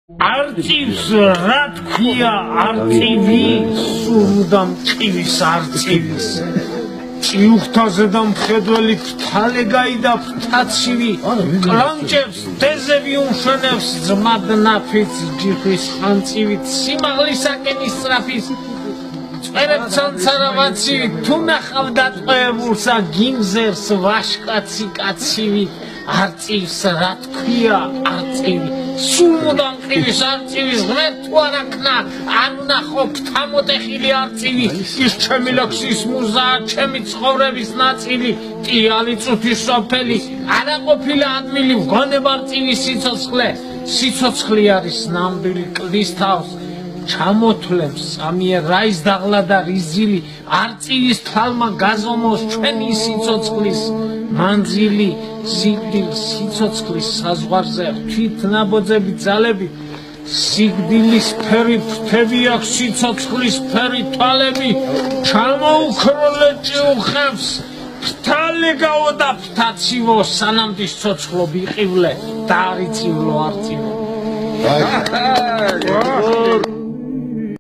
არწივს რა თქვია არწივი სულდა მწივის არწივის ჭიუხთაზე და მხედველი ფრთალე გაიდა ფრთაცივი კლანჭებს დეზები უმშვენებს ძმად ნაფიც ჯიხვის ხანწივით სიმაღლისაკენ ისწრაფის წერებცანცარავაცი თუ ნახავდა ტყეებულსა გიმზერს ვაშკაცი კაცივი არწივს რა თქვია არწივი სულმოდან ყივის არწივის ღმერთო არაქნა არ ნახო ფრთამოტეხილი არწივი ის ჩემი ლოქსის მუზაა ჩემი ცხოვრების ნაწილი ტიალი წუთის სოფელი არა ყოფილა ადმილი ვგონება არწივის სიცოცხლე არის ნამდვილი კლდის თავს ჩამოთვლებს სამიერ რაის დაღლა და რიზილი არწივის თვალმა გაზომოს ჩვენი სიცოცხლის მანძილი სიგდილ სიცოცხლის საზღვარზე თვით ნაბოძები ძალები სიგდილის ფერი ფრთები აქვს სიცოცხლის ფერი თვალები ჩამოუქროლე ჭიუხებს ფრთალი გავოდა ფრთაცივო სანამდის ცოცხლო ვიყივლე და არიწივლო არწივო